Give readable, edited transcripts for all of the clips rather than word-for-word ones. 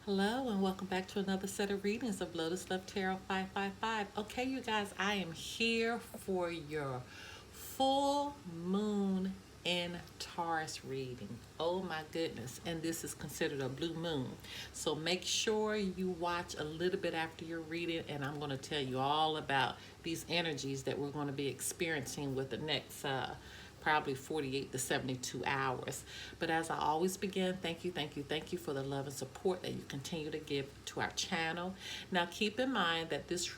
Hello and welcome back to another set of readings of Lotus Love Tarot 555. Okay, you guys, I am here for your full moon in Taurus reading. Oh my goodness, and this is considered a blue moon. So make sure you watch a little bit after your reading, and I'm going to tell you all about these energies that we're going to be experiencing with the next probably 48 to 72 hours. But as I always begin, thank you for the love and support that you continue to give to our channel. Now keep in mind that this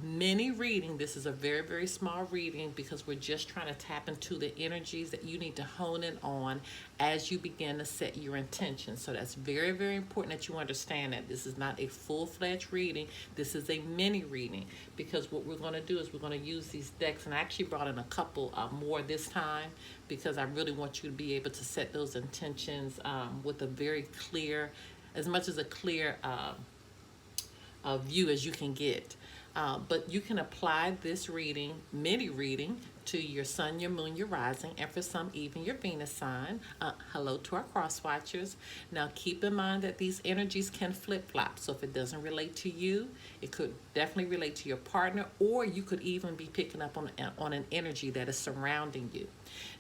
mini reading, this is a very, very small reading because we're just trying to tap into the energies that you need to hone in on as you begin to set your intentions. So that's very, very important that you understand that this is not a full-fledged reading. This is a mini reading because what we're going to do is we're going to use these decks, and I actually brought in a couple more this time because I really want you to be able to set those intentions with a very clear, as much as a clear view as you can get. But you can apply this reading, mini reading, to your sun, your moon, your rising, and for some even your Venus sign. Hello to our cross watchers. Now keep in mind that these energies can flip-flop. So if it doesn't relate to you, it could definitely relate to your partner, or you could even be picking up on an energy that is surrounding you.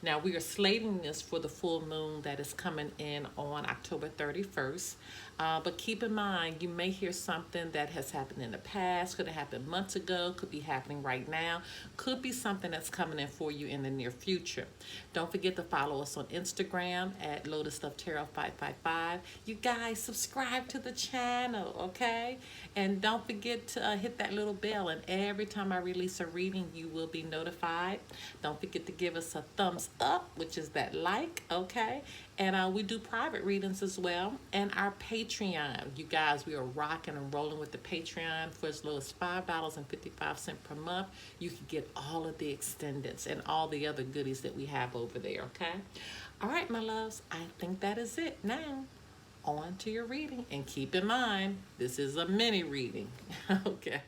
Now we are slating this for the full moon that is coming in on October 31st. But keep in mind, you may hear something that has happened in the past, could have happened months ago, could be happening right now, could be something that's coming in for you in the near future. Don't forget to follow us on Instagram at Lotus Love Tarot 555. You guys subscribe to the channel, okay? And don't forget to hit that little bell, and every time I release a reading, you will be notified. Don't forget to give us a thumbs up, which is that like, okay? And we do private readings as well. And our Patreon, you guys, we are rocking and rolling with the Patreon. For as low as $5.55 per month, you can get all of the extendeds and all the other goodies that we have over there, okay? All right, my loves, I think that is it. Now, on to your reading. And keep in mind, this is a mini reading, okay?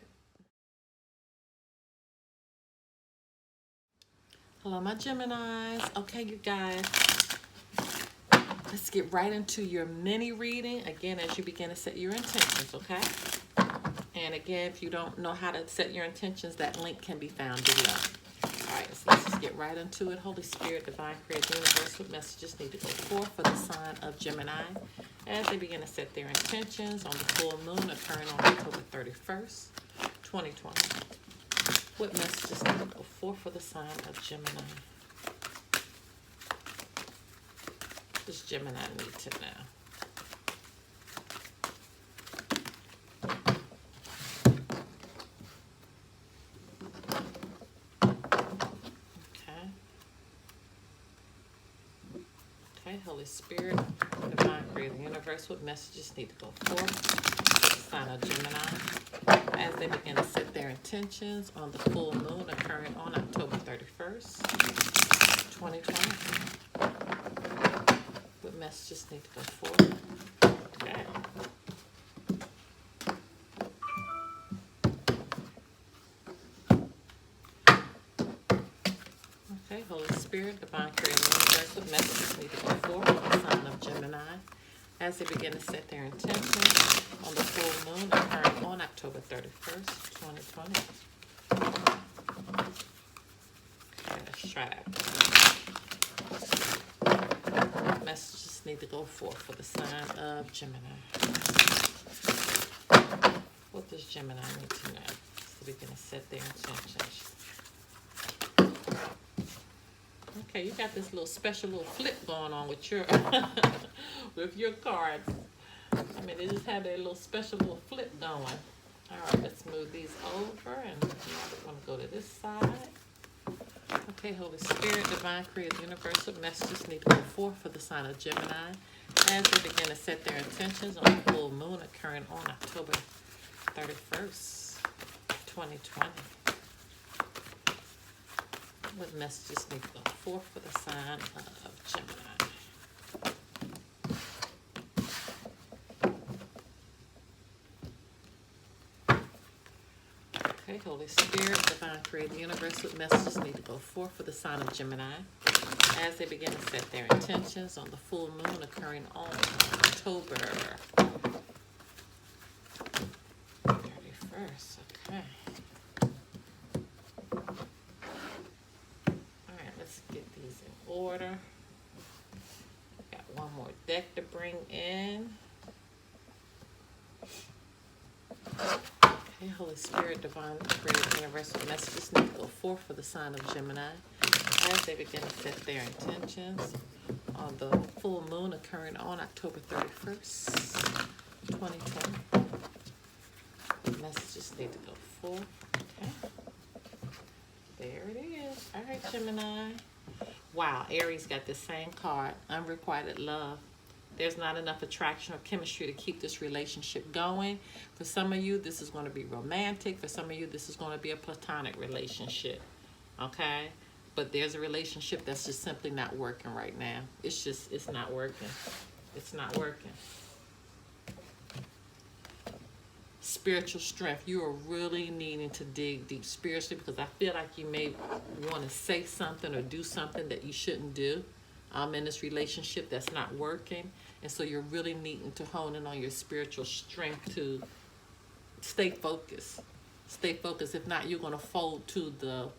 Hello, my Geminis. Okay, you guys. Let's get right into your mini reading, again, as you begin to set your intentions, okay? And again, if you don't know how to set your intentions, that link can be found below. All right, so let's just get right into it. Holy Spirit, Divine Creator, Universe, what messages need to go forth for the sign of Gemini as they begin to set their intentions on the full moon occurring on October 31st, 2020. What messages need to go forth for the sign of Gemini? Does Gemini need to know? Okay, Holy Spirit, Divine Creator, Universe, what messages need to go forth for the sign of Gemini as they begin to set their intentions on the full moon occurring on October 31st, 2020? What messages need to go forward? Okay. Okay, Holy Spirit, Divine Creator, Universe, what messages need to go forward for the sign of Gemini as they begin to set their intentions on the full moon occurring on October 31st, 2020? Okay, let's try that. Messages need to go forth for the sign of Gemini. What does Gemini need to know so we can set their intentions? Okay, you got this little special little flip going on with your with your cards. I mean, they just have their little special little flip going. All right, let's move these over, and now we're going to go to this side. Okay, Holy Spirit, Divine Creator, Universe, what messages need to go forth for the sign of Gemini as they begin to set their intentions on the full moon occurring on October 31st, 2020. What messages need to go forth for the sign of Gemini? Okay, Holy Spirit, Divine Creator, Universe, what messages need to go forth for the sign of Gemini as they begin to set their intentions on the full moon occurring on October first. Okay. All right, let's get these in order. Got one more deck to bring in. Okay, Holy Spirit, Divine, Creative, Universal messages need to go forth for the sign of Gemini as they begin to set their intentions on the full moon occurring on October 31st, 2020. Messages need to go forth. Okay. There it is. All right, Gemini. Wow, Aries got the same card, unrequited love. There's not enough attraction or chemistry to keep this relationship going. For some of you, this is going to be romantic. For some of you, this is going to be a platonic relationship. Okay? But there's a relationship that's just simply not working right now. It's not working. It's not working. Spiritual strength. You are really needing to dig deep spiritually, because I feel like you may want to say something or do something that you shouldn't do in this relationship that's not working. And so you're really needing to hone in on your spiritual strength to stay focused. Stay focused. If not, you're going to fold to the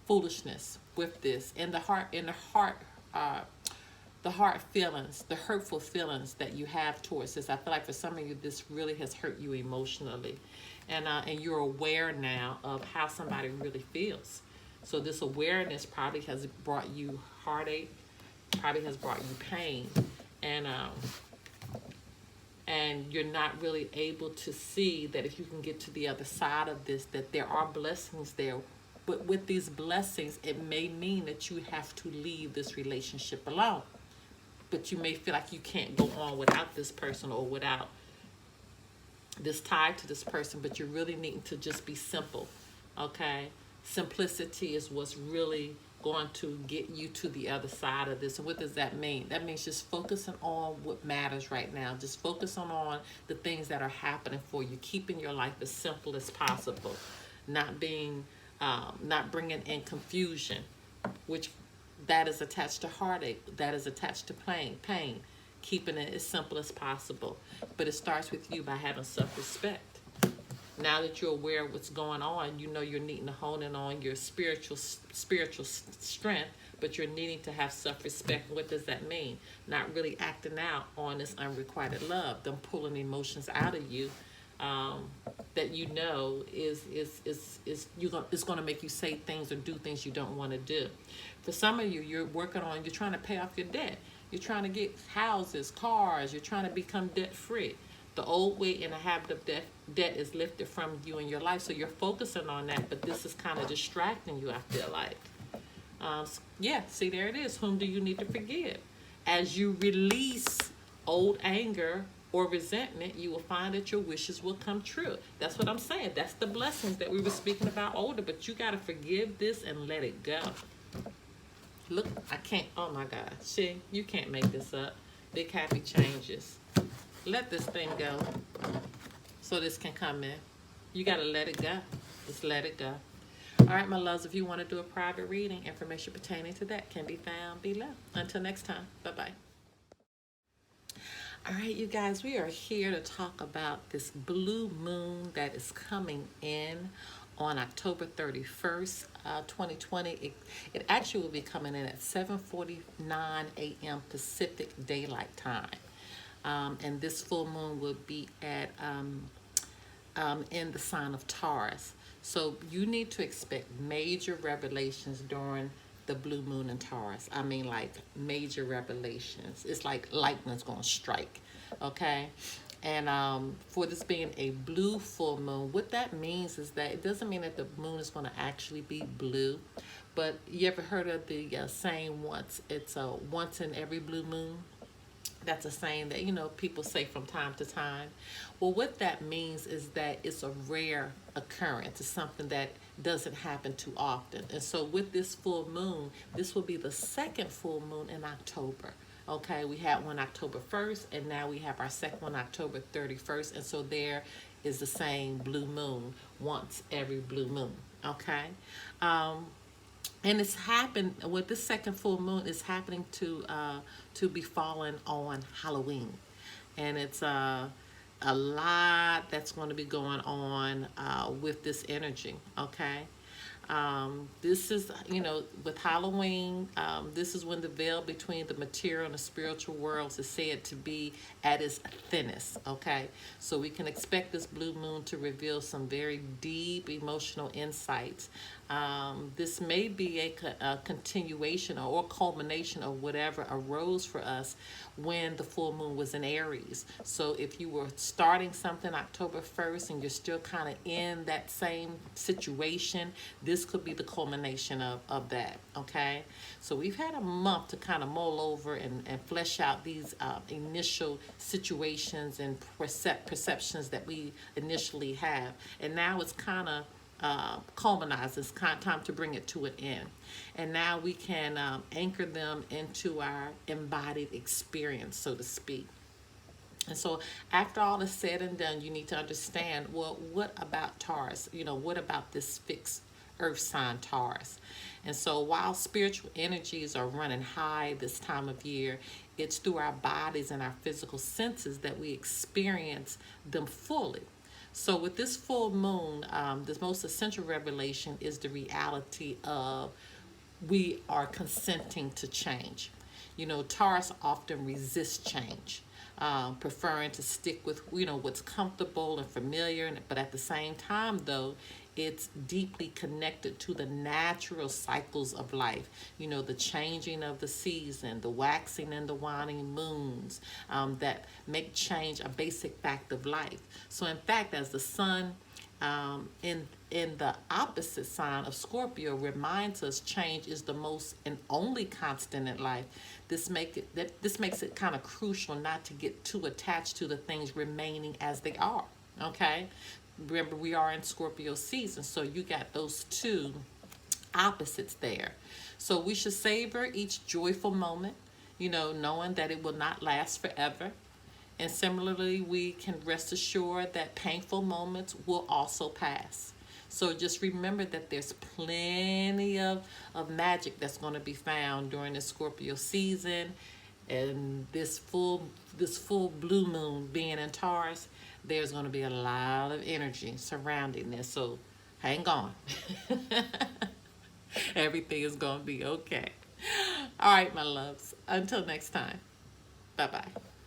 foolishness with this. And the heart feelings, the hurtful feelings that you have towards this. I feel like for some of you, this really has hurt you emotionally. And you're aware now of how somebody really feels. So this awareness probably has brought you heartache, probably has brought you pain. And you're not really able to see that if you can get to the other side of this, that there are blessings there. But with these blessings, it may mean that you have to leave this relationship alone. But you may feel like you can't go on without this person or without this tie to this person, but you're really needing to just be simple, okay? Simplicity is what's really going to get you to the other side of this. And what does that mean? That means just focusing on what matters right now. Just focusing on the things that are happening for you, keeping your life as simple as possible, not bringing in confusion, which that is attached to heartache, that is attached to pain, keeping it as simple as possible. But it starts with you by having self-respect. Now that you're aware of what's going on, you know you're needing to hone in on your spiritual strength, but you're needing to have self-respect. What does that mean? Not really acting out on this unrequited love, them pulling emotions out of you that you know is going to make you say things or do things you don't want to do. For some of you, you're trying to pay off your debt. You're trying to get houses, cars. You're trying to become debt-free. The old weight and the habit of debt is lifted from you in your life. So you're focusing on that, but this is kind of distracting you, I feel like. Yeah, see, there it is. Whom do you need to forgive? As you release old anger or resentment, you will find that your wishes will come true. That's what I'm saying. That's the blessings that we were speaking about older, but you got to forgive this and let it go. Look, I can't, oh my God. See, you can't make this up. Big happy changes. Let this thing go so this can come in. You got to let it go. Just let it go. All right, my loves, if you want to do a private reading, information pertaining to that can be found below. Until next time, bye-bye. All right, you guys, we are here to talk about this blue moon that is coming in on October 31st, 2020. It actually will be coming in at 7:49 a.m. Pacific Daylight Time. And this full moon will be at in the sign of Taurus. So you need to expect major revelations during the blue moon in Taurus. I mean, like major revelations. It's like lightning's gonna strike, okay? And for this being a blue full moon, what that means is that it doesn't mean that the moon is gonna actually be blue, but you ever heard of the saying once in every blue moon? That's a saying that, you know, people say from time to time. Well, what that means is that it's a rare occurrence. It's something that doesn't happen too often. And so with this full moon, this will be the second full moon in October. Okay, we had one October 1st, and now we have our second one October 31st. And so there is the same blue moon once every blue moon. Okay. And it's happened with this second full moon. It's happening to be fallen on Halloween, and it's a lot that's going to be going on with this energy, okay? This is, with Halloween, this is when the veil between the material and the spiritual worlds is said to be at its thinnest, okay? So we can expect this blue moon to reveal some very deep emotional insights. This may be a continuation or culmination of whatever arose for us when the full moon was in Aries. So if you were starting something October 1st and you're still kind of in that same situation, this could be the culmination of that, okay? So we've had a month to kind of mull over and flesh out these initial situations and perceptions that we initially have. And now it's kind of culminizes. It's kind of time to bring it to an end. And now we can anchor them into our embodied experience, so to speak. And so after all is said and done, you need to understand, well, what about Taurus? What about this fixed earth sign Taurus? And so while spiritual energies are running high this time of year, it's through our bodies and our physical senses that we experience them fully. So with this full moon, the most essential revelation is the reality of we are consenting to change. Taurus often resists change, preferring to stick with, what's comfortable and familiar. But at the same time, though, it's deeply connected to the natural cycles of life. The changing of the season, the waxing and the waning moons, that make change a basic fact of life. So in fact, as the sun in the opposite sign of Scorpio reminds us change is the most and only constant in life, this makes it kind of crucial not to get too attached to the things remaining as they are, okay? Remember, we are in Scorpio season, so you got those two opposites there. So we should savor each joyful moment, knowing that it will not last forever. And similarly, we can rest assured that painful moments will also pass. So just remember that there's plenty of magic that's going to be found during the Scorpio season. And this full blue moon being in Taurus, there's going to be a lot of energy surrounding this. So hang on. Everything is going to be okay. All right, my loves. Until next time. Bye-bye.